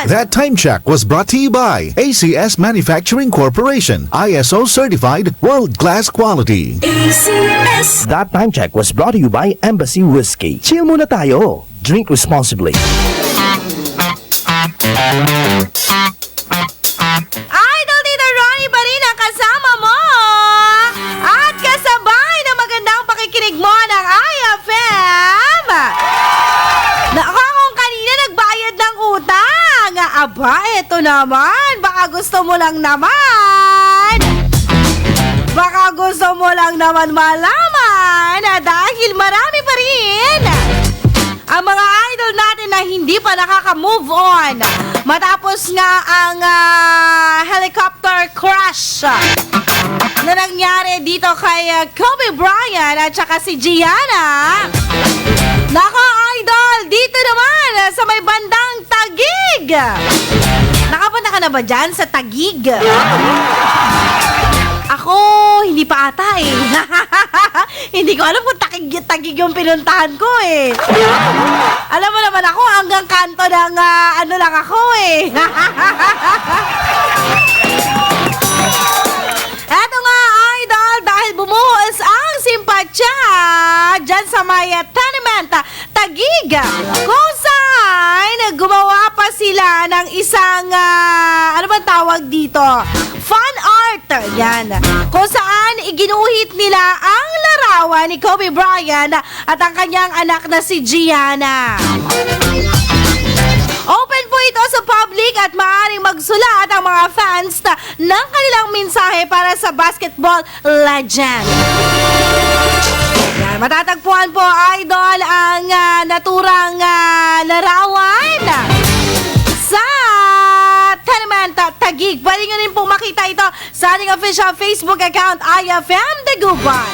That time check was brought to you by ACS Manufacturing Corporation, ISO certified world-class quality. ACS. That time check was brought to you by Embassy Whiskey. Chill muna tayo. Drink responsibly. Idol Tita Ronnie pa rin ang kasama mo. At kasabay na magandang pakikinig mo ng IFM. Kung kanina nagbayad ng utang. Aba, eto naman. Baka gusto mo lang naman. Baka gusto mo lang naman malaman na dahil marami pa rin ang mga idol natin na hindi pa nakaka-move on matapos nga ang helicopter crash na nangyari dito kay Kobe Bryant at saka si Gianna. Nako idol, dito naman sa may bandang Taguig. Nakapunta ka na ba dyan sa Taguig? Ako, hindi pa ata eh. Hindi ko alam kung Taguig yung pinuntahan ko eh. Alam mo naman ako, hanggang kanto ng ano lang ako eh. Eto nga, idol, dahil bumuhos ang simpatsya dyan sa may tenement Taguig, kung saan gumawa pa sila ng isang, ano bang tawag dito? Fan art, yan. Kung saan iginuhit nila ang larawan ni Kobe Bryant at ang kanyang anak na si Gianna. Open po ito sa public at maaaring magsulat ang mga fans ng kanilang mensahe para sa basketball legend. Yan, matatagpuan po, idol, ang naturang larawan sa Tenement Taguig. Pwede nyo rin po makita ito sa ating official Facebook account, IFM Dagupan.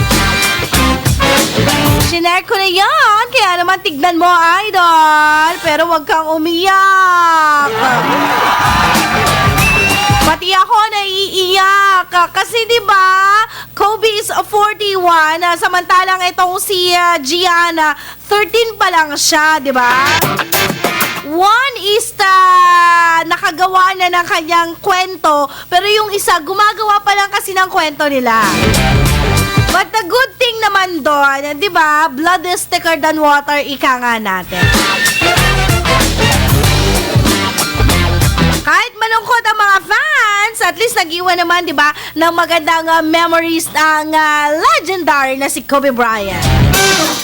Sinare ko na yan, kaya naman tignan mo, idol. Pero wag kang umiyak. Pati ako naiiyak. Kasi diba, Kobe is 41, samantalang itong si Gianna, 13 pa lang siya, diba? One is nakagawa na ng kanyang kwento, pero yung isa, gumagawa pa lang kasi ng kwento nila. But the good thing naman doon, di ba, blood is thicker than water, ika nga natin. Kahit malungkot ang mga fans, at least nag-iwan naman, di ba, ng magandang memories ang legendary na si Kobe Bryant.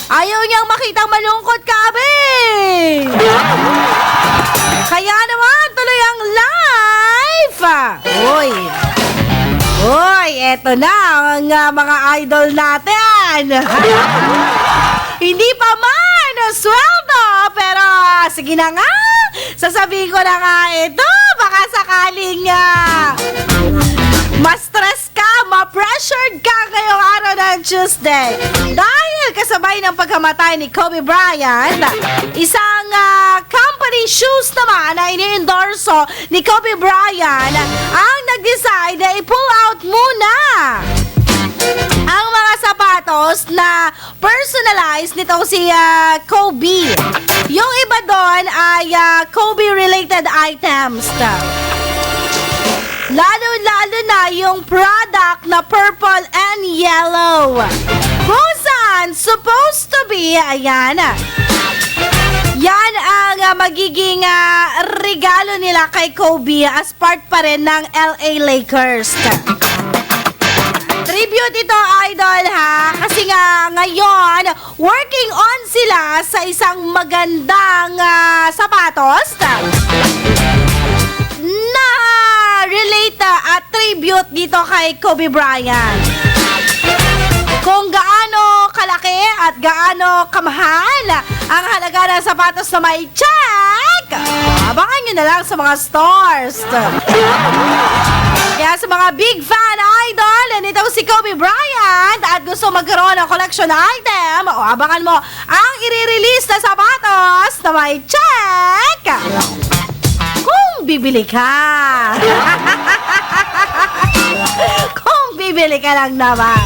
Ayaw niyang makitang malungkot ka, abe! Kaya naman, tuloy ang live! Uy, eto na ang mga idol natin! Hindi pa man sweldo, pero sige na nga, sasabihin ko na nga ito, baka sakaling ma-stress ka, ma-pressured ka ngayong araw ng Tuesday. Dahil kasabay ng pagkamatay ni Kobe Bryant, isang company shoes naman na ini-endorso ni Kobe Bryant ang nag-decide na i-pull out muna ang mga sapatos na personalized nitong si Kobe. Yung iba doon ay Kobe-related items. Lalo-lalo na yung product na purple and yellow. Kung saan supposed to be, ayan, yan ang magiging regalo nila kay Kobe as part pa rin ng LA Lakers. Tribute ito, idol, ha? Kasi nga ngayon, working on sila sa isang magandang sapatos na relate at tribute dito kay Kobe Bryant. Kung gaano kalaki at gaano kamahal ang halaga ng sapatos na may check, abangan nyo na lang sa mga stores. Kaya sa mga big fan idol nitong si Kobe Bryant at gusto magkaroon ng collection item, abangan mo ang i-release na sapatos na may check kung bibili ka. Kung bibili ka lang naman.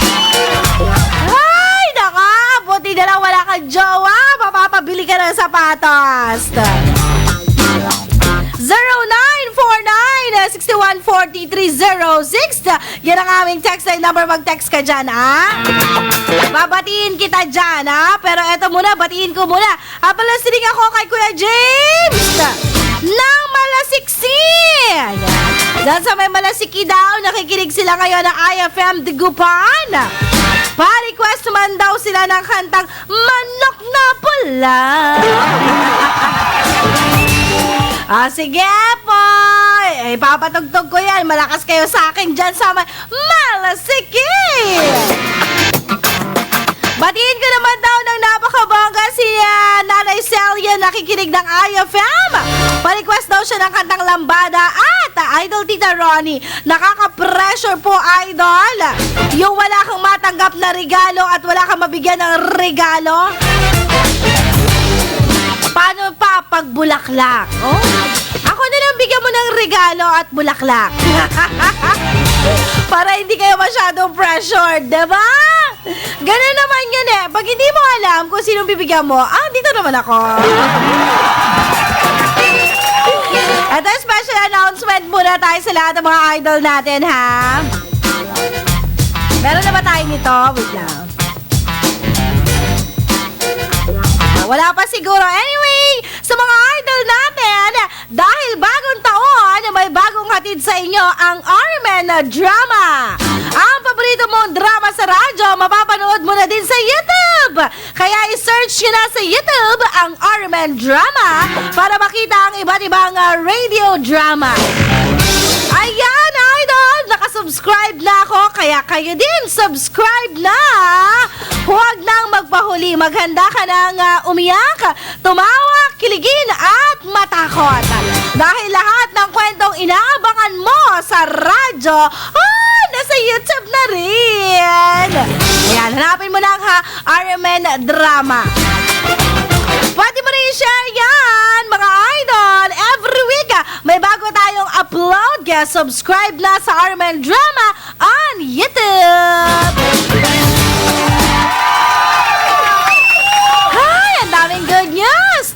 Ay, naka, buti na lang wala kang jowa, mapapabili ka ng sapatos. 0949-614306. Yan ang aming text line number. Mag-text ka dyan, babatiin kita dyan, pero eto muna, batiin ko muna. Palasinig ako kay Kuya James ng Malasiksin. Dahil sa may Malasiki daw, nakikinig sila ngayon ng IFM Digupan. Pa-request man daw sila ng kantang Manok na Pula. Sige po. Papatugtog ko yan. Malakas kayo sa akin dyan sa may Malasiki. Batiin ko naman daw ng napakabongga si Nanay Celia, nakikinig ng IFM. Pa-request daw siya ng kantang Lambada at Idol Tita Ronnie. Nakaka-pressure po, Idol. Yung wala kang matanggap na regalo at wala kang mabigyan ng regalo. Paano pa pag bulaklak? Ako na lang bigyan mo ng regalo at bulaklak. Para hindi kayo masyadong pressured, diba? Ganun naman yun Pag hindi mo alam kung sinong bibigyan mo, dito naman ako. Ito special announcement muna tayo sa lahat ng mga idol natin, Meron na ba tayo nito? Wait lang. Wala pa siguro. Anyway, sa mga idol natin, dahil bagong taon, may bagong hatid sa inyo ang Armen Drama. Ang paborito mong drama sa radyo, mapapanood mo na din sa YouTube. Kaya i-search nyo na sa YouTube ang Armen Drama para makita ang iba't ibang radio drama. Ayan, idol! Nakasubscribe na ako, kaya kayo din, subscribe na! Huwag nang magpahuli, maghanda ka ng umiyak, tumawa, kiligin at matakot. Dahil lahat ng kwentong inaabangan mo sa radyo, nasa YouTube na rin! Ayan, hanapin mo lang Armen Drama. Pwede mo rin i-share yan, mga idol. Every week, may bago tayong upload. Kaya subscribe na sa Armen Drama on YouTube. Hi, ang daming good news.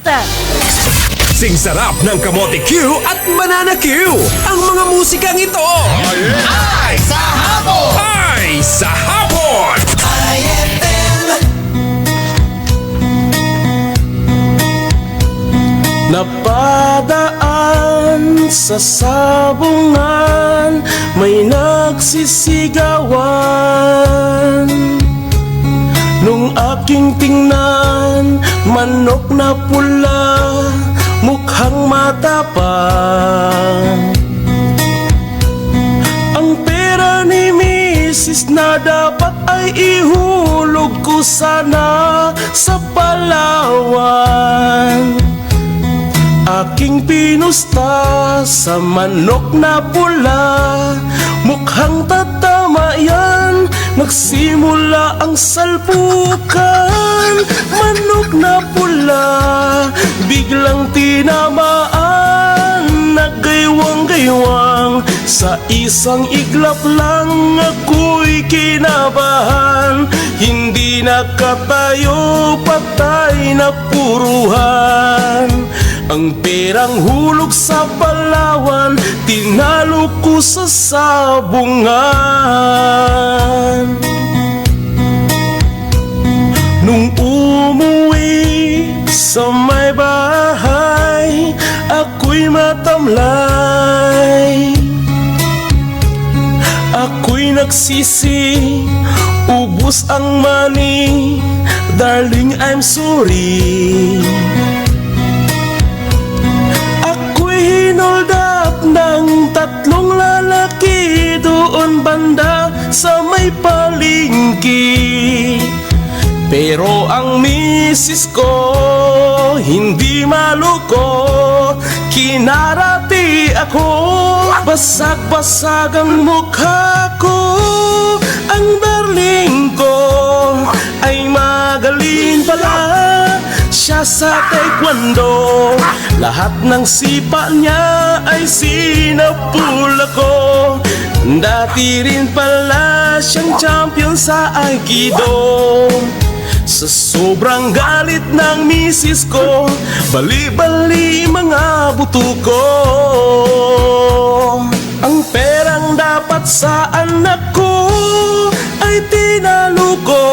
Sing sarap ng Kamote Q at Banana Q. Ang mga musikang ito ay sa hapon! Ay sa hapon! Napadaan sa sabungan, may nagsisigawan. Nung aking tingnan, manok na pula, mukhang matapang. Ang pera ni Mrs. na dapat ay ihulog ko sana sa Palawan. Aking pinusta sa manok na pula, mukhang tatama yan, nagsimula ang salpukan. Manok na pula, biglang tinamaan, naggaywang-gaywang. Sa isang iglap lang ako'y kinabahan, hindi nakatayo, patay na puruhan. Ang perang hulog sa Palawan, tinalo ko sa sabungan. Nung umuwi sa may bahay, ako'y matamlay. Ako'y nagsisi, ubos ang money, darling I'm sorry. Hinold up ng tatlong lalaki doon banda sa may palengke. Pero ang misis ko hindi maluko, kinarati ako, basag-basag ang mukha ko. Ang darling ko ay magaling pala, siya sa taekwondo, lahat ng sipa niya ay sinapula ko. Dati rin pala siyang champion sa Aikido. Sa sobrang galit ng misis ko, bali-bali mga buto ko. Ang perang dapat sa anak ko ay tinalo ko.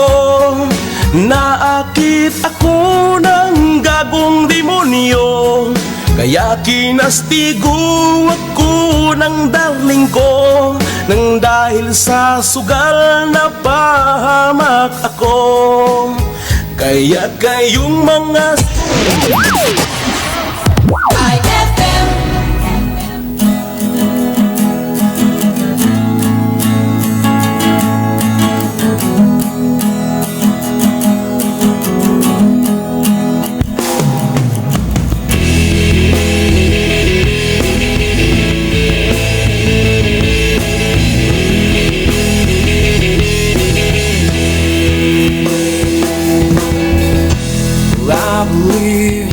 Naakit ako ng gagong demonyo, kaya kinastigo ako ng darling ko. Nang dahil sa sugal na pahamak ako, kaya kayong mga IFM. I believe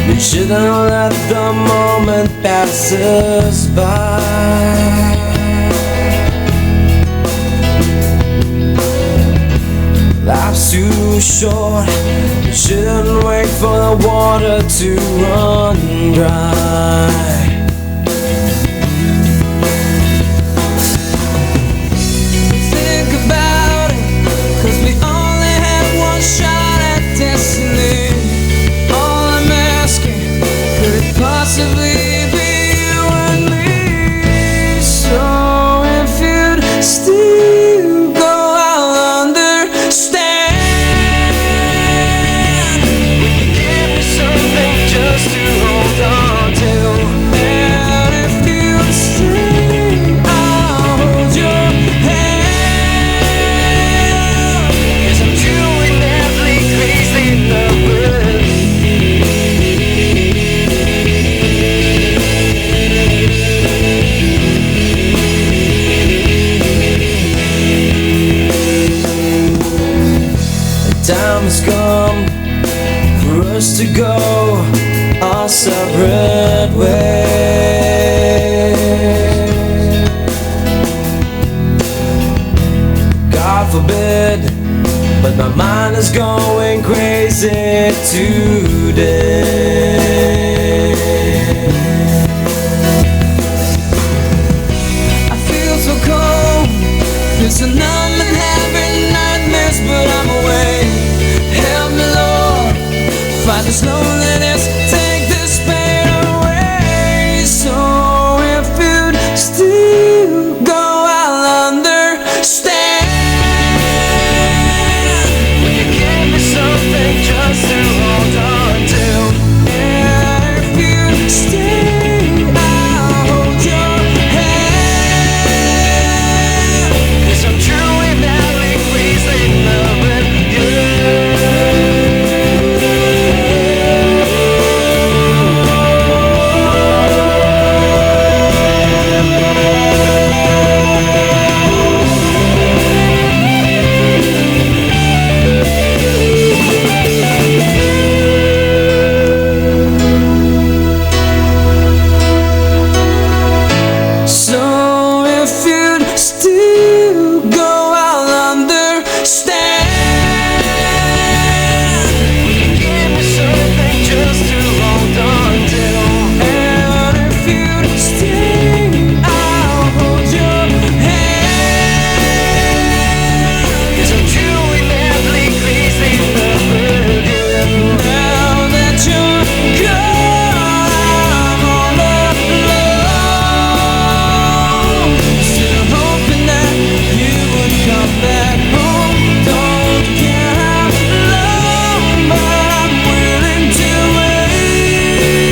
we shouldn't let the moment pass us by. Life's too short, we shouldn't wait for the water to run dry. Think about it, 'cause we only have one shot at destiny. All I'm asking, could it possibly be you and me? So if you'd still go, I'll understand. Will you give me something just to hold on to? And if you'd stay, I'll hold your hand. 'Cause I'm truly madly crazy in love with you. The time has come for us to go our separate ways. God forbid, but my mind is going crazy today. I feel so cold, it's a numb and having nightmares, but I'm away. Help me, Lord, fight this loneliness, take this pain away. So if you'd still go, I'll understand. Will you give me something just to hold on to? And if you'd stay, I'll hold your hand. 'Cause I'm truly madly crazy in love with you. So if you'd still go, I'll understand. Will you give me something just to hold on to? And if you'd stay, I'll hold your hand. 'Cause I'm truly madly crazy in love with you. Now that you're gone, I'm all alone. Still hoping that you would come back home. Don't care how long, but I'm willing to wait.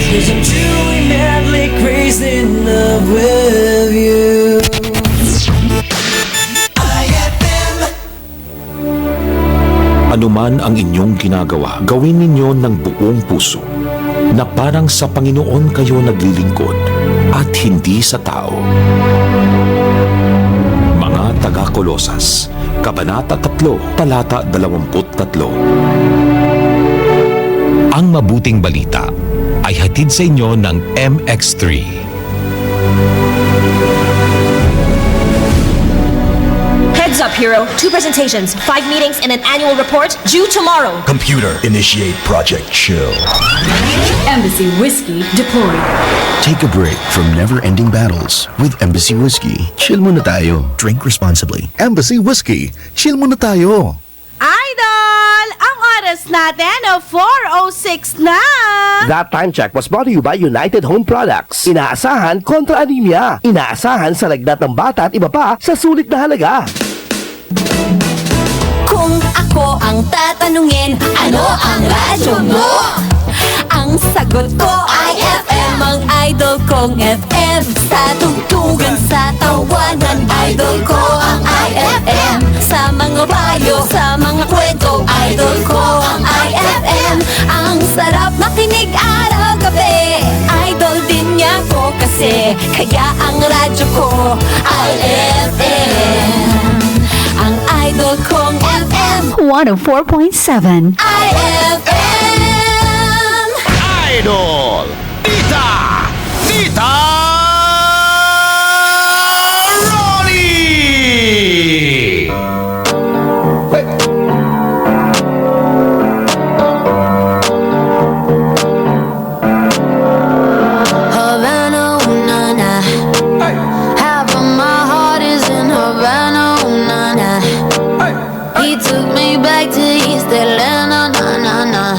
'Cause I'm truly madly crazy in love with you. IFM. Anuman ang inyong ginagawa, gawin ninyo ng buong puso na parang sa Panginoon kayo naglilingkod at hindi sa tao. Mga taga-Kolosas, Kabanata 3, Talata 23. Ang mabuting balita ay hatid sa inyo ng MX3. Heads up, hero? 2 presentations, 5 meetings, and an annual report due tomorrow. Computer, initiate Project Chill. Embassy Whiskey deployed. Take a break from never-ending battles with Embassy Whiskey. Chill muna tayo. Drink responsibly. Embassy Whiskey. Chill muna tayo. Idol! Ang oras natin, 4:06 na! That time check was brought to you by United Home Products. Inaasahan kontra anemia. Inaasahan sa lagnat ng bata at iba pa sa sulit na halaga. Kung ako ang tatanungin, ano ang radyo mo? Ang sagot ko ay FM, ang idol kong FM. Sa tugtugan, sa tawanan, idol ko ang IFM. Sa mga payo, sa mga kwento, idol ko ang IFM. Ang sarap makinig araw-gabi, idol din niya ko kasi. Kaya ang radyo ko ay FM. Ang idol kong FM 104.7 IFM. Idol! Tita! Tita! Ronnie! Havana, ooh, na, na. Half of my heart is in Havana, ooh, na, na. He took me back to East Atlanta, na, na, na.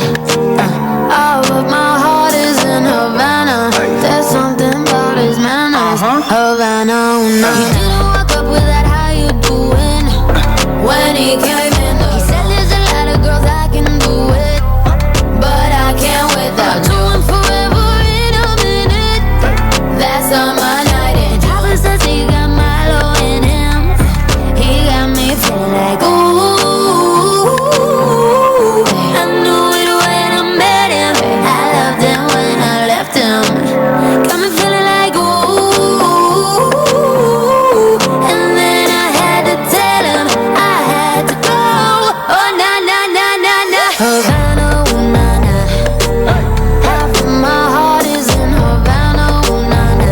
All of my heart is in Havana. There's something about his manners. Havana, ooh, na. He didn't walk up with that, how you doing? When he came in, he said there's a lot of girls I can do it, but I can't without you. And forever in a minute. That's on my night. And Travis says he got Milo in him. He got me feeling like ooh. I knew it when I met him. I loved him when I left him. Got me feeling like ooh. And then I had to tell him I had to go. Oh na na na na na. Havana, ooh, na na. Half of my heart is in Havana, ooh, na na.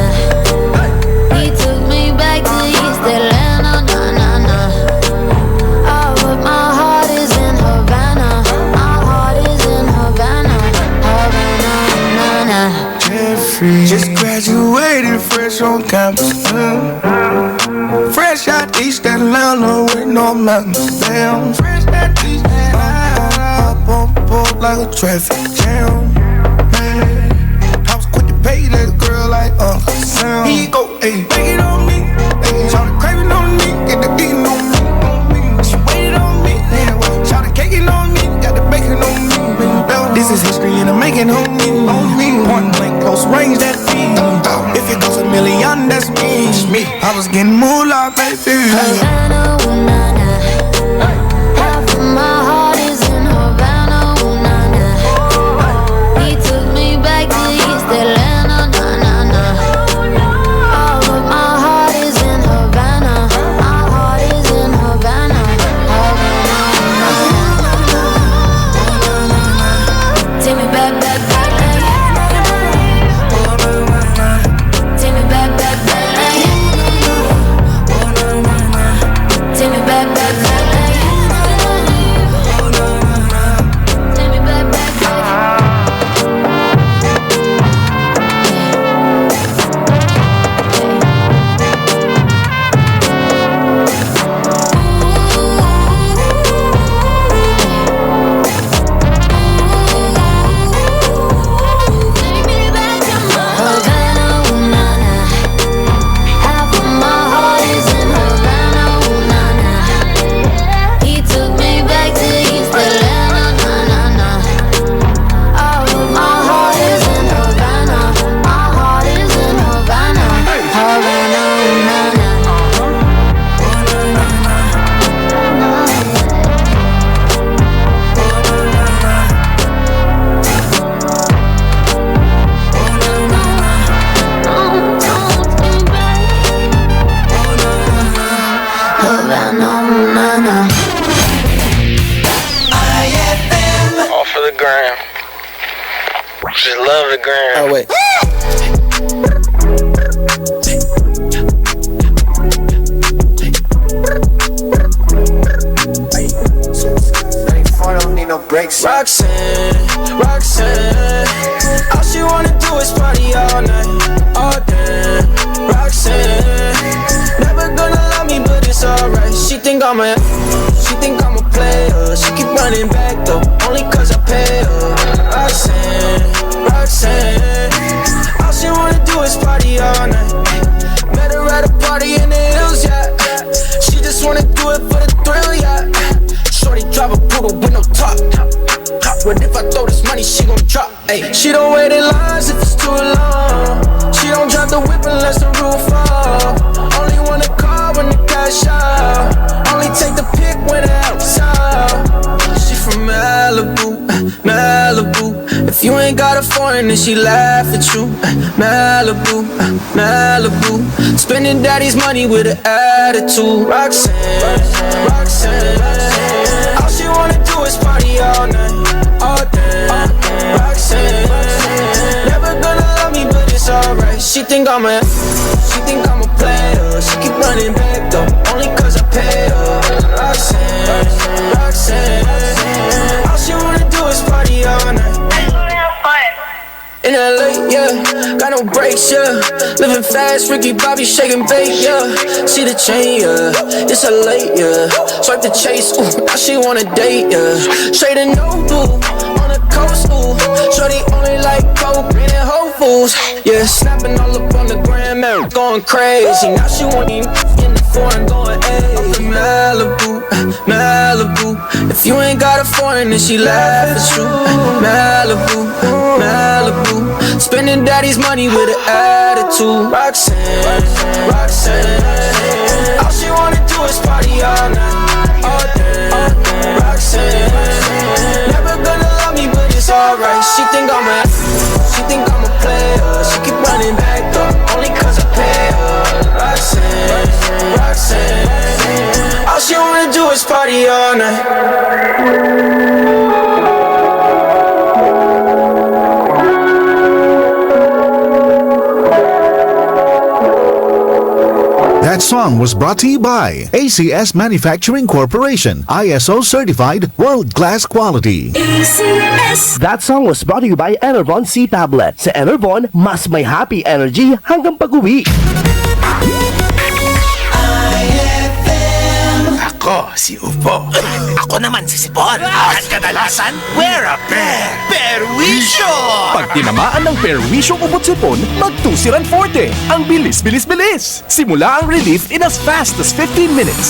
He took me back to East Atlanta, na na na. All of my heart is in Havana. My heart is in Havana, Havana, na na. Jeffrey just graduated fresh on campus. Fresh out East Atlanta with no mountains down. Fresh out East Atlanta, up on board like a traffic jam. Man, I was quick to pay that girl like Uncle Sam. He go, ayy, take it on me. Ayy, shout the craving on me, get the beating on me. She waited on me, yeah. Shout the caking on me, got the bacon on me. This is history and I'm making on me. Point blank, close range, that feed. If it goes a million, that's me. I was getting moolah, baby. Havana, ooh, na na. Half of my heart is in Havana, ooh, na na. He took me back to East Atlanta, na na na. All of my heart is in Havana. My heart is in Havana, Havana, na na. Take me back, back, back. Take me back, back, back. Take me back, back, back. Take me back, back, Havana, ooh, na na. Half of my heart is in Havana, ooh, na na. He took me back to East Atlanta, na na na. All of my heart is in Havana. My heart is in Havana, Havana, ooh, na na. Havana, ooh, na na. All for the gram. Just love the gram. Oh, wait. Roxanne, Roxanne. All she wanna do is party all night, all day. Roxanne, never gonna love me, but it's alright. She think I'm a player. She keep running back though, only cause I pay her. Roxanne, Roxanne. All she wanna do is party all night. Met her at a party in the hills, yeah. She just wanna do it for the thrill, yeah. Shorty drive a poodle with no top. But if I throw this money, she gon' drop. Ay. She don't wait in lines if it's too long. She don't drive the whip unless the roof fall. Only wanna call when the cash out. Only take the pic when the outside. She from Malibu, Malibu. If you ain't got a foreign, then she laugh at you. Malibu, Malibu. Spending daddy's money with an attitude. Roxanne, Roxanne. All she wanna do is party all night, all day. Roxanne, never gonna love me, but it's alright. She think I'm a player. She keep running back though, only cause I pay her. Roxanne, Roxanne. All she wanna do is party all night. In LA, yeah, got no brakes, yeah. Living fast, Ricky Bobby shaking bait, yeah. See the chain, yeah, it's a late, yeah. Swipe the chase, ooh, now she wanna date, yeah. Straight and no blue, on the coast, ooh. Shorty only like coke and Whole Foods, yeah. Snapping all up on the gram, man, going crazy. Now she want me in the foreign, going hey. Malibu, Malibu. If you ain't got a foreign, then she laugh at you. Malibu, Malibu. Spending daddy's money with an attitude. Roxanne, Roxanne. All she wanna do is party all night, all day. Roxanne, never gonna love me, but it's alright. She think I'm a player. She keep running back though, only cause I pay her. Roxanne, Roxanne. All she wanna do is party all night. That song was brought to you by ACS Manufacturing Corporation, ISO certified world-class quality. ACS. That song was brought to you by Enervon C Tablet. Sa Enervon, mas may happy energy hanggang pag-uwi. Ako, si Upo. Ako naman si Sipon. At kadalasan, wear a pair. Perwisyo! Pag tinamaan ng perwisyong ubot sipon, mag-Tusiran Forte. Ang bilis-bilis-bilis. Simula ang relief in as fast as 15 minutes.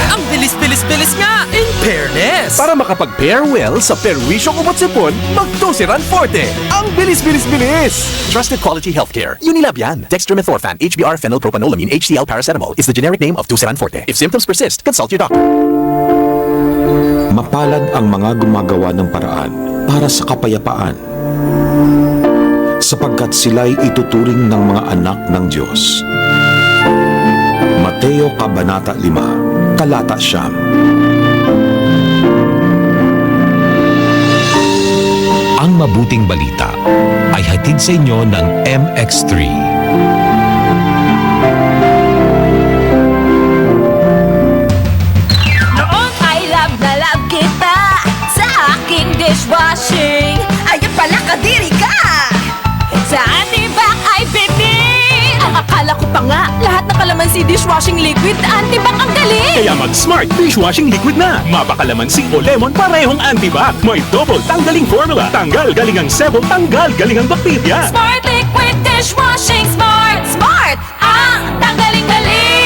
Ang bilis-bilis-bilis nga, in fairness. Para makapag-pair well sa perwisyong ubot sipon, mag-Tusiran Forte. Ang bilis-bilis-bilis. Trusted quality healthcare. Unilab yan. Dextromethorphan, HBr phenylpropanolamine, HCl paracetamol is the generic name of Tusiran Forte. If symptoms persist, consult your doctor. Mapalad ang mga gumagawa ng paraan para sa kapayapaan, sapagkat sila'y ituturing ng mga anak ng Diyos. Mateo Kabanata 5, Talata 9. Ang mabuting balita ay hatid sa inyo ng MX3. Dishwashing, ayun pala kadiri ka. Sa Antibac ay bibig. Ang akala ko pa nga, lahat ng kalamansi dishwashing liquid, Antibac ang galing. Kaya mag-Smart dishwashing liquid na. Mapakalamansi o lemon, parehong Antibac. May double tanggaling formula. Tanggal galing ang sebo, tanggal galing ang bakterya. Smart liquid dishwashing, smart, smart. Ang tanggaling-galing.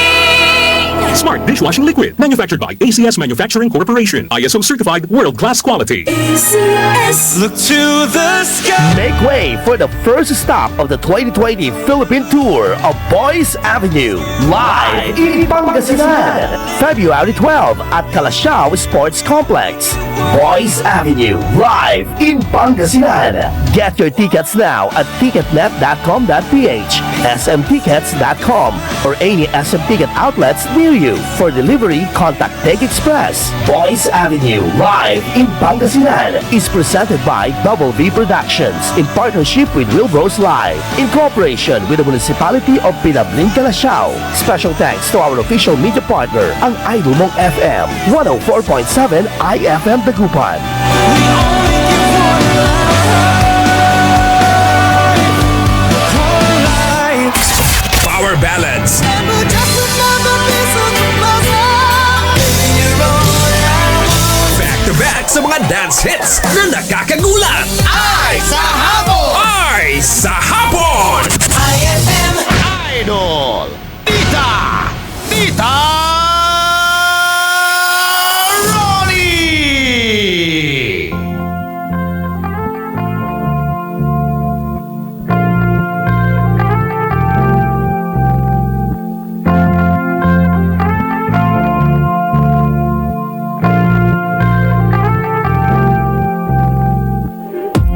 Smart dishwashing liquid, manufactured by ACS Manufacturing Corporation, ISO certified world-class quality. ACS. Look to the sky. Make way for the first stop of the 2020 Philippine Tour of Boys Avenue, live in Pangasinan, February 12 at Calasiao Sports Complex. Boys Avenue, live in Pangasinan. Get your tickets now at ticketnet.com.ph, smtickets.com, or any SM Ticket outlets near you. For delivery, contact Take Express. Boys Avenue, live in Pangasinan, is presented by Double V Productions in partnership with Wilbros Live, in cooperation with the Municipality of Pinabling, Calasiao. Special thanks to our official media partner, ang Idol Mong FM, 104.7 IFM Dagupan. Power ballads. Back to back sa mga dance hits na nakakagulat. Ay sa hapon! Ay sa hapon! IFM Idol. Tita Ronnie!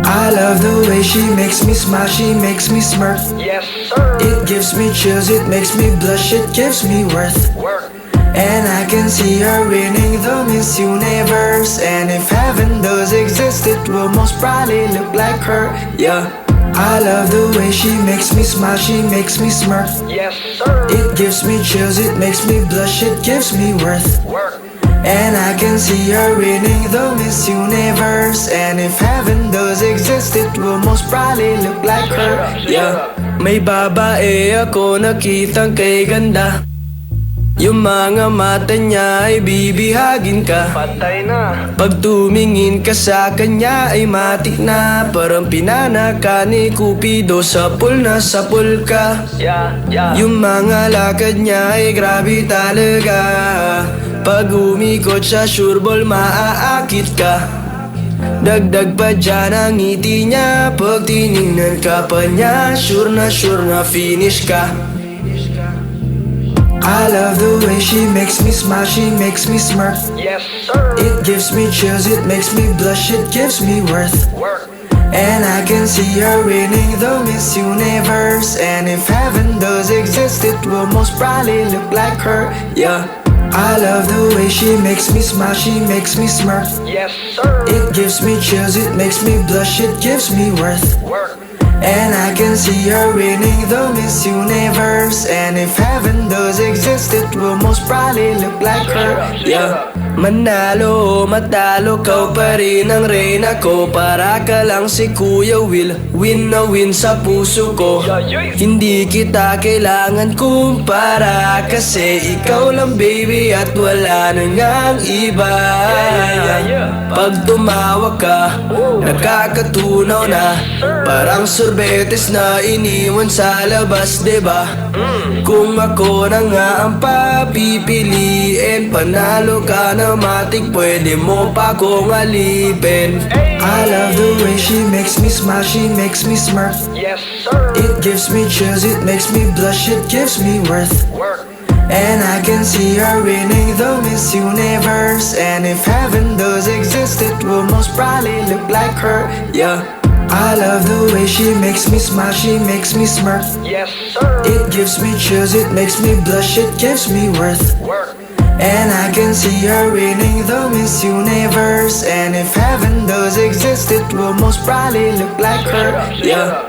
I love the way she makes me smile, she makes me smirk. Yes, sir. It gives me chills, it makes me blush, it gives me worth. And I can see her winning the Miss Universe. And if heaven does exist, it will most probably look like her, yeah. I love the way she makes me smile, she makes me smirk. Yes, sir. It gives me chills, it makes me blush, it gives me worth. And I can see her winning the Miss Universe. And if heaven does exist, it will most probably look like her, yeah. May babae ako nakitang kay ganda. Yung mga mata niya ay bibihagin ka. Patay na. Pag tumingin ka sa kanya ay matik na. Parang pinanaka ni Cupido, sapul na sapul ka. Yung mga lakad niya ay grabe talaga. Pag umikot sa sureball maaakit ka. Dagdag pa dyan ang ngiti niya. Pag tinignan ka pa niya, sure na finish ka. I love the way she makes me smile, she makes me smirk. Yes, sir. It gives me chills, it makes me blush, it gives me worth. And I can see her winning the Miss Universe. And if heaven does exist, it will most probably look like her, yeah. I love the way she makes me smile, she makes me smirk. Yes, sir. It gives me chills, it makes me blush, it gives me worth. And I can see her winning the Miss Universe. And if heaven does exist, it will most probably look like her, yeah. Manalo o matalo, kau pa rin ang reyna ko. Para ka lang si Kuya Will, win na win sa puso ko. Hindi kita kailangan kumpara, kasi ikaw lang baby at wala na ngang iba. Pag tumawa ka, nakakatunaw na. Parang sorbetes na iniwan sa labas, diba? Kung ako na nga ang papipiliin, panalo ka na matik, pwede mo pa kong alipin. I love the way she makes me smile, she makes me smirk. Yes, sir. It gives me chills, it makes me blush, it gives me worth. And I can see her winning the Miss Universe. And if heaven does exist, it will most probably look like her, yeah. I love the way she makes me smile, she makes me smirk. Yes, sir. It gives me chills, it makes me blush, it gives me worth. And I can see her winning the Miss Universe. And if heaven does exist, it will most probably look like her, yeah.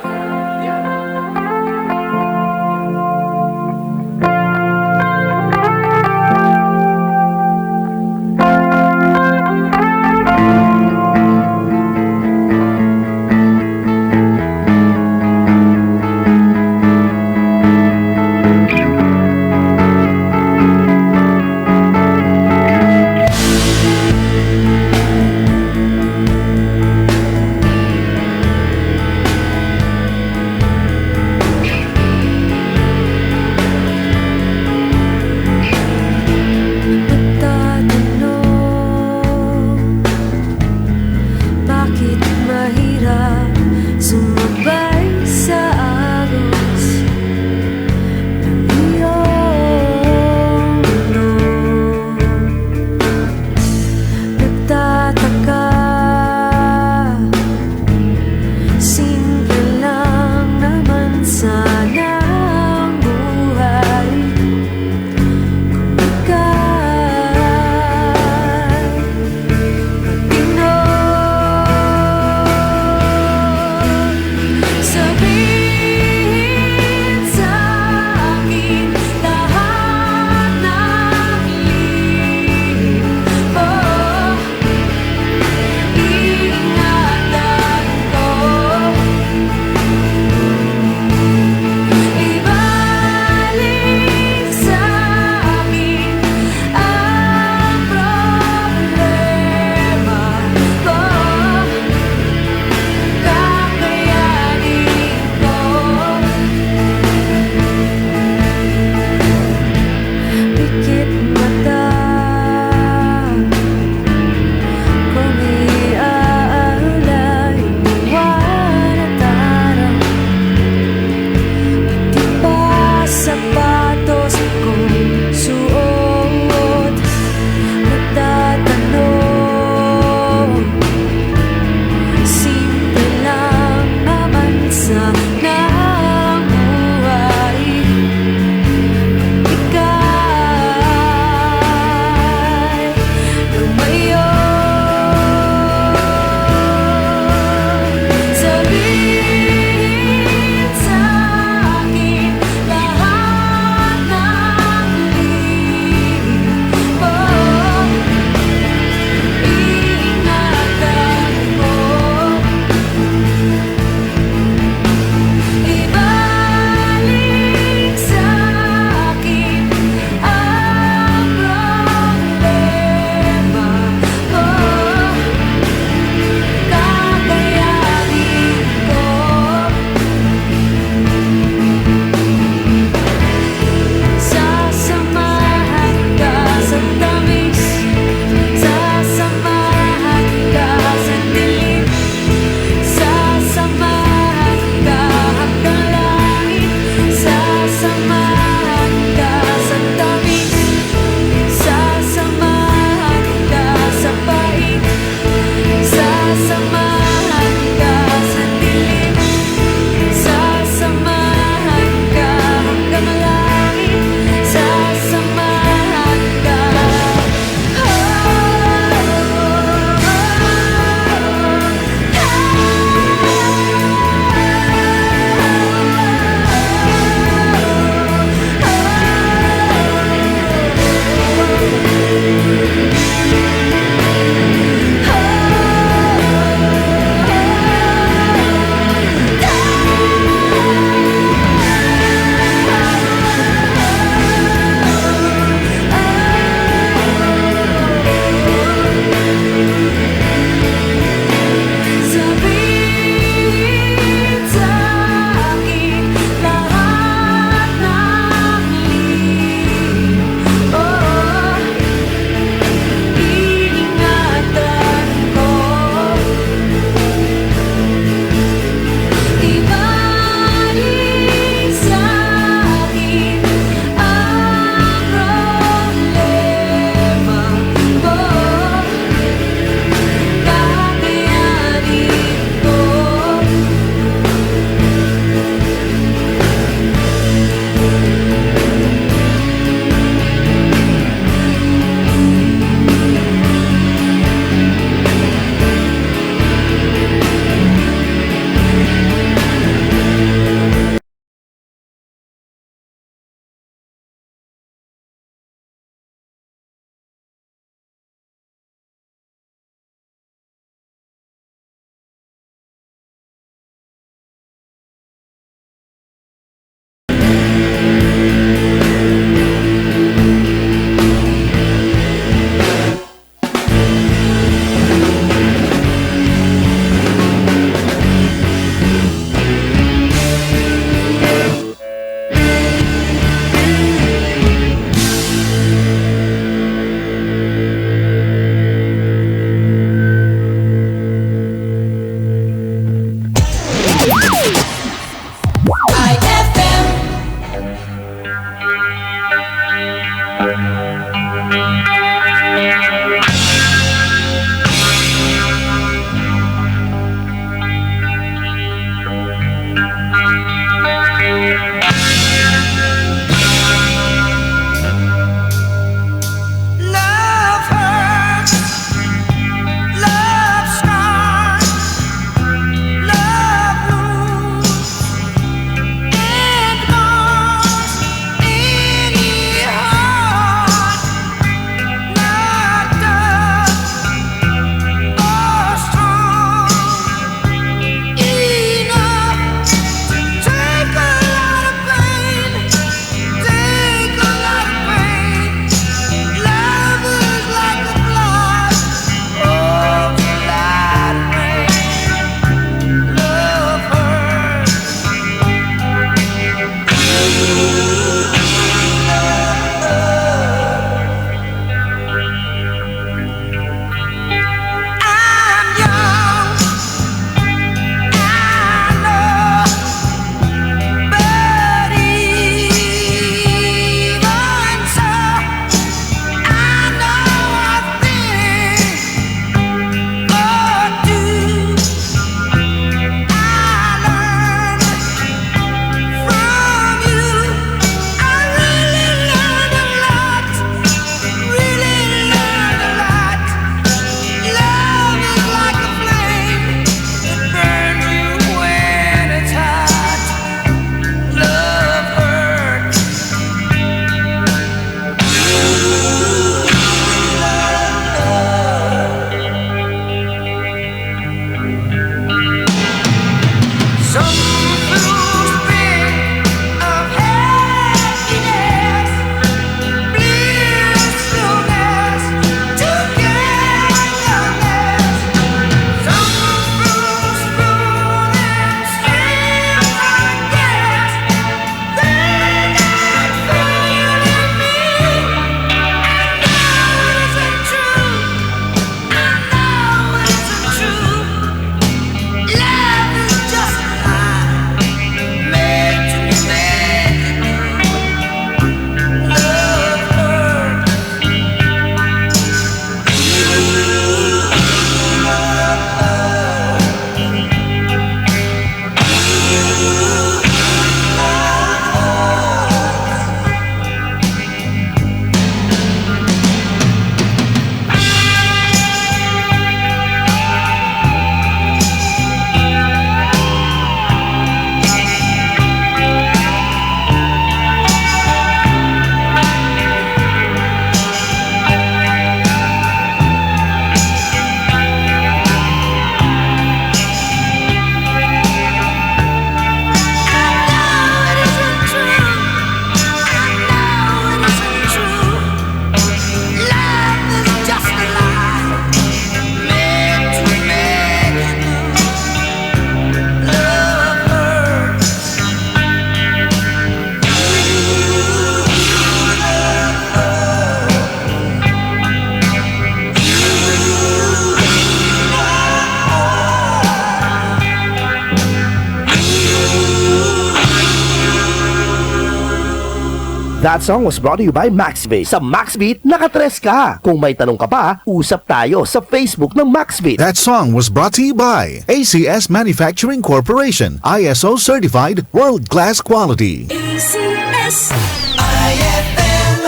That song was brought to you by Maxbeat. Sa Maxbeat, nakatres ka. Kung may tanong ka pa, usap tayo sa Facebook ng Maxbeat. That song was brought to you by ACS Manufacturing Corporation, ISO certified world-class quality. ACS.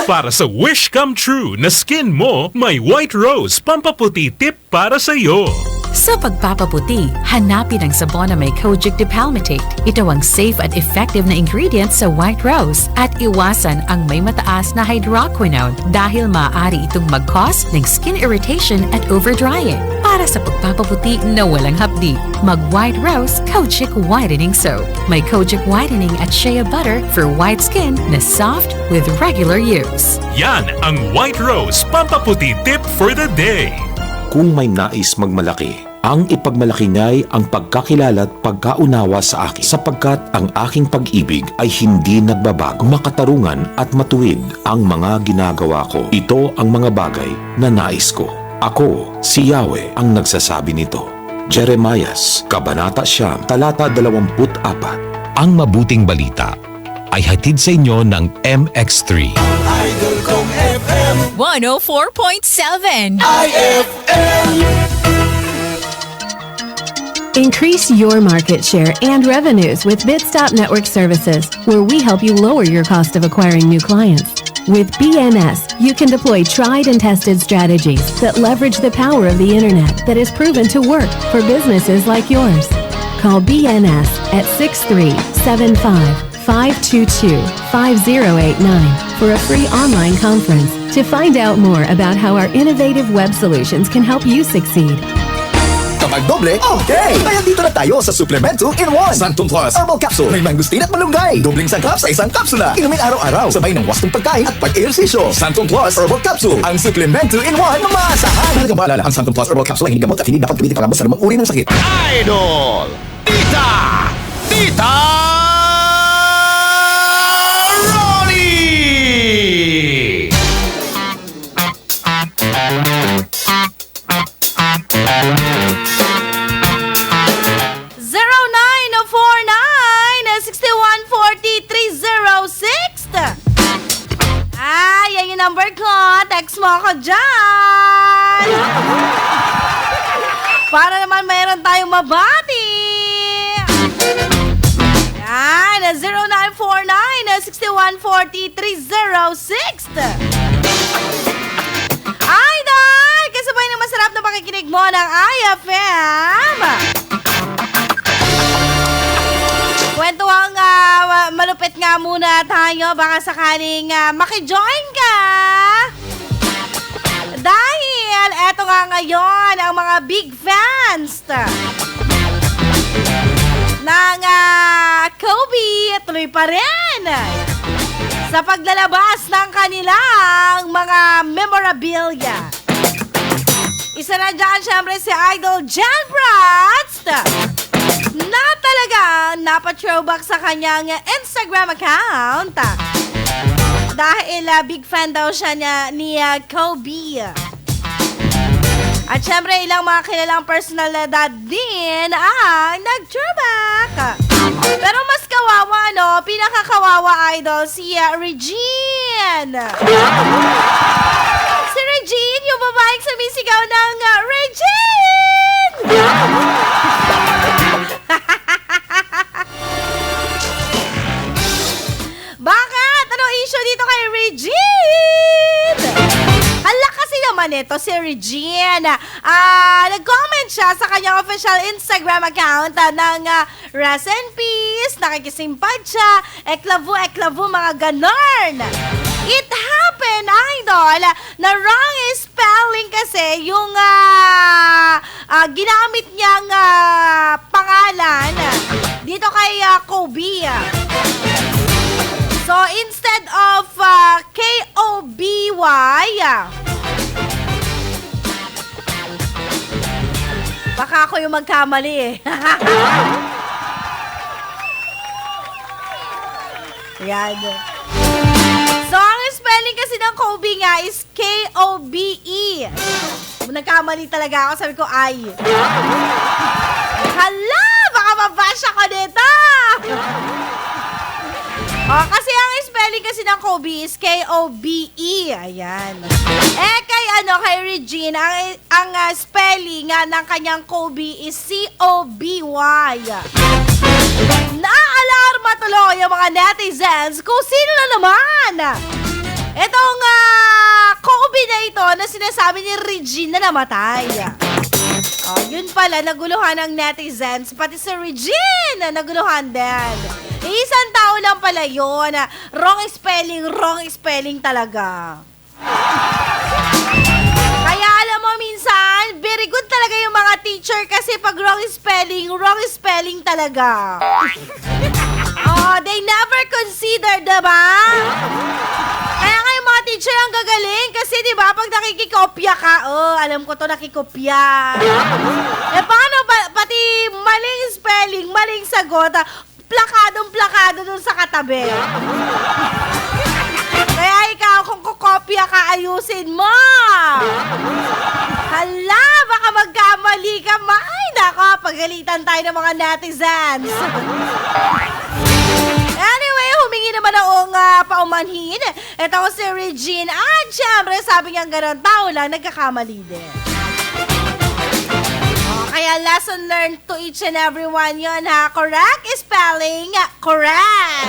Para sa wish come true na skin mo, may White Rose pampaputi tip para sa iyo. Sa pagpapaputi, hanapin ang sabon na may kojic dipalmitate. Ito ang safe at effective na ingredient sa White Rose at iwasan ang may mataas na hydroquinone dahil maaari itong mag-cause ng skin irritation at overdrying. Para sa pagpapaputi na walang hapdi, mag-White Rose Kojic Whitening Soap. May kojic whitening at shea butter for white skin na soft with regular use. Yan ang White Rose pampaputi tip for the day. Kung may nais magmalaki, ang ipagmalaki niya'y ang pagkakilala at pagkaunawa sa akin sapagkat ang aking pag-ibig ay hindi nagbabago. Makatarungan at matuwid ang mga ginagawa ko. Ito ang mga bagay na nais ko. Ako, si Yahweh, ang nagsasabi nito. Jeremias, Kabanata 9, talata 24. Ang mabuting balita ay hatid sa inyo ng MX3. Idol kong FM 104.7 IFM. Increase your market share and revenues with Bitstop Network Services, where we help you lower your cost of acquiring new clients. With BNS, you can deploy tried and tested strategies that leverage the power of the internet that is proven to work for businesses like yours. Call BNS at 6375-522-5089 for a free online conference to find out more about how our innovative web solutions can help you succeed. Kapag doble, okay! Kaya dito na tayo sa Supplement 2-in-1. Santon Plus Herbal Capsule. May mangustin at malunggay. Dobling sangkap sa isang kapsula. Inumin araw-araw. Sabay ng wastong pagkain at pag-ehersisyo. Santon Plus Herbal Capsule. Ang Supplement 2-in-1 na maasahan. Halagang paalala, ang Santon Plus Herbal Capsule ay hindi gamot at hindi dapat gamitin para sa namang uri ng sakit. Idol! Tita! Tita! Ronnie! 0949-6140-306. Yan yung number ko. Text mo ako dyan. Para naman mayroon tayong mabati. Yan, 0949-6140-306. Idol! Kasabay ng masarap na pakikinig mo ng IFM. Kwentuhang malupit nga muna tayo. Baka sakaling makijoin ka. Dahil eto nga ngayon ang mga big fans ng Kobe tuloy pa rin sa paglalabas ng kanilang mga memorabilia. Isa na dyan syempre si Idol Jan Bratz na talagang napa-throwback sa kanyang Instagram account dahil big fan daw siya ni Kobe. At syempre ilang mga kilalang personalidad din ang nag-throwback. Pero mas kawawa, no? Pinakakawawa, Idol, si Regine. Si Regine, yung babaeng sumisigaw ng Regine! Bakit? Anong issue dito kay Regine? Hala kasi naman ito si Regine. Nag-comment siya sa kanyang official Instagram account ng Rest in Peace, nakikisimpad siya, eklavu, mga ganon. It happened, Idol, na wrong spelling kasi yung ginamit niyang pangalan dito kay Kobe. So, instead of K-O-B-Y, baka ako yung magkamali eh. Yan. So, ang spelling kasi ng Kobe nga is K-O-B-E. Nagkamali talaga ako, sabi ko, ay. Hala! Baka mabash ako dito! Kasi ang spelling spelling kasi ng Kobe is K-O-B-E. Ayan. Kay Regine, ang spelling ng kanyang Kobe is C-O-B-Y. Naaalarma tuloy ang mga netizens kung sino na naman itong Kobe na ito na sinasabi ni Regine na namatay. Yun pala, naguluhan ng netizens, pati si Regine naguluhan din. Isang tao lang pala yun. Wrong spelling talaga. Kaya alam mo minsan, very good talaga yung mga teacher kasi pag wrong spelling talaga. They never consider, diba? Kaya nga yung mga teacher ang gagaling kasi diba pag nakikikopya ka, alam ko to nakikopya. Paano pati maling spelling, maling sagot, plakadong-plakado dun sa katabi. Kaya ikaw, kung kukopya ka, ayusin mo. Hala, baka magkamali ka. Ay, nako, pagalitan tayo ng mga netizens. Anyway, humingi naman akong paumanhin. Ito ko si Regine. At syempre, sabi niya gano'n, tao lang, nagkakamali din. Kaya lesson learned to each and everyone yun, ha? Correct spelling, correct.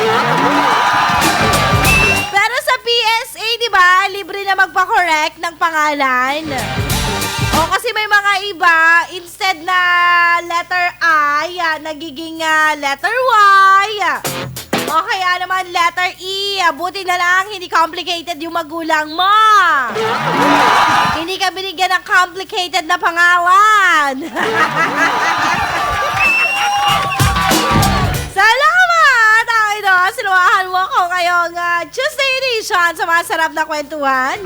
Pero sa PSA, di ba, libre na magpa-correct ng pangalan. Kasi may mga iba, instead na letter I, nagiging letter Y. Kaya naman letter E, buti na lang hindi complicated yung magulang mo. Hindi ka binigyan ng complicated na pangalan. Salamat! Sinuwahan mo ko ngayong Tuesday edition sa masarap na kwentuhan.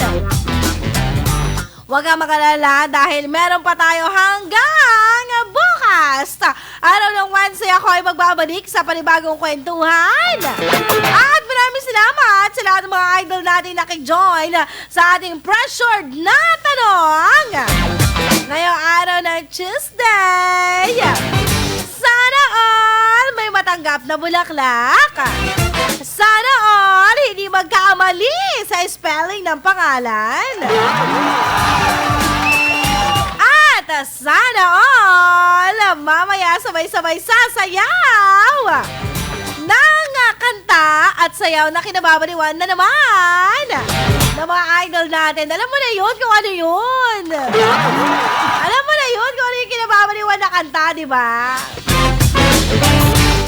Huwag kang magalala dahil meron pa tayo hanggang bukas. Araw ng Wednesday ako ay magbabalik sa panibagong kwentuhan. At maraming salamat sa lahat ng mga idol natin nakik-join sa ating pressured na tanong. Ngayong araw ng Tuesday, sana all may matanggap na bulaklak. Sana all hindi magkamali sa spelling ng pangalan. At sana all mamaya sabay-sabay sasayaw ng kanta at sayaw na kinababaliwan na naman ng mga idol natin. Alam mo na yun kung ano yun. Alam mo na yun kung ano yung kinababaliwan na kanta, di ba?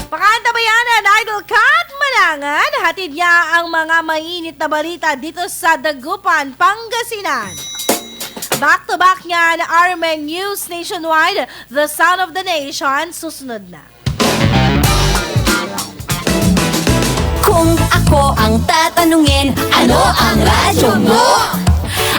Pakanta ba yan ang Idol Kat Malangan? Hatid niya ang mga mainit na balita dito sa Dagupan, Pangasinan. Back to back niya na Armen News Nationwide, The Sound of the Nation, susunod na. Kung ako ang tatanungin, ano ang radyo mo?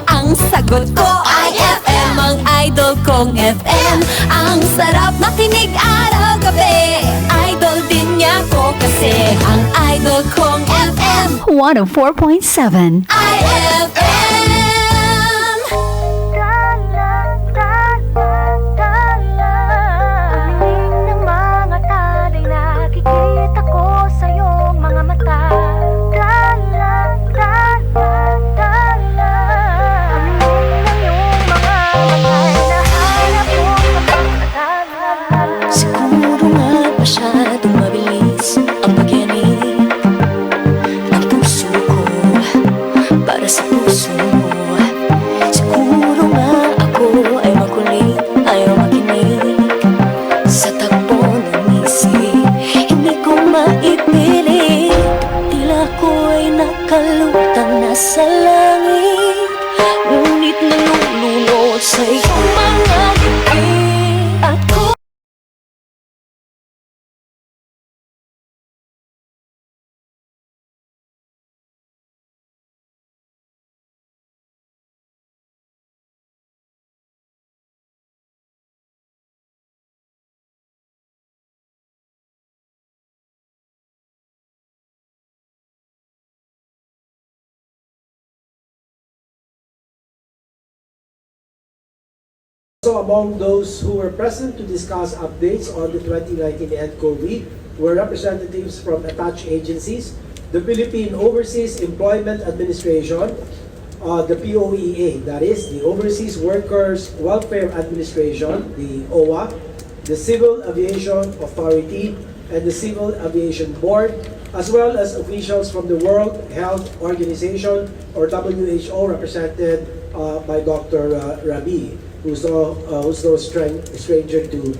Ang sagot ko ay FM, ang idol kong FM. Ang sarap makinig araw-gabi, idol din niya ko kasi ang idol kong FM 104.7 IFM. Ng mga talay nakikita ko sa iyong mga mata. Siguro nga masyadong mabilis ang pagyanig ng puso ko para sa puso mo. Siguro nga ako ay makulit, ayaw makinig sa takbo ng isip. Hindi ko maipilit, tila ko ay nakalutang nasa langit, ngunit nalulunod sa iyong mga ngiti. Ako So among those who were present to discuss updates on the 2019 EDCO Week were representatives from attached agencies, the Philippine Overseas Employment Administration, the POEA, that is the Overseas Workers Welfare Administration, the OWA, the Civil Aviation Authority, and the Civil Aviation Board, as well as officials from the World Health Organization, or WHO, represented by Dr. Rabi, who's no stranger to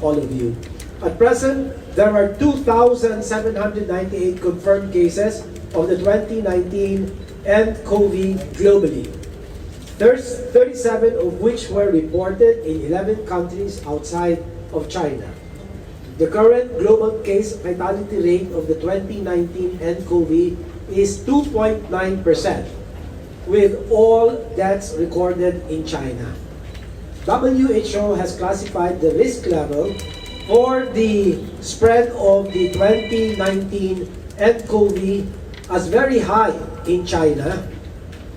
all of you. At present, there are 2,798 confirmed cases of the 2019 nCoV globally. There's 37 of which were reported in 11 countries outside of China. The current global case fatality rate of the 2019 nCoV is 2.9%, with all deaths recorded in China. WHO has classified the risk level for the spread of the 2019 nCoV as very high in China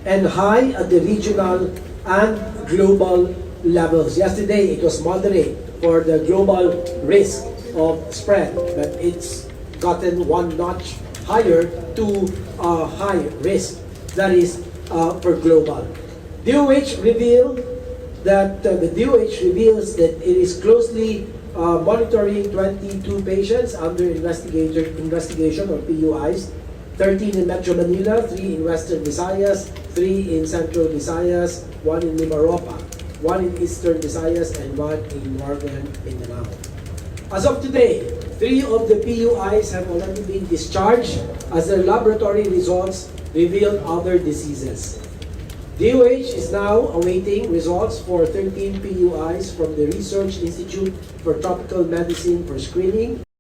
and high at the regional and global levels. Yesterday, it was moderate for the global risk of spread, but it's gotten one notch higher to high risk, that is for global. DOH revealed that the DOH reveals that it is closely monitoring 22 patients under investigation or PUIs, 13 in Metro Manila, 3 in Western Visayas, 3 in Central Visayas, 1 in Mimaropa, 1 in Eastern Visayas, and 1 in Northern Mindanao. As of today, 3 of the PUIs have already been discharged as their laboratory results revealed other diseases. DOH is now awaiting results for 13 PUIs from the Research Institute for Tropical Medicine for screening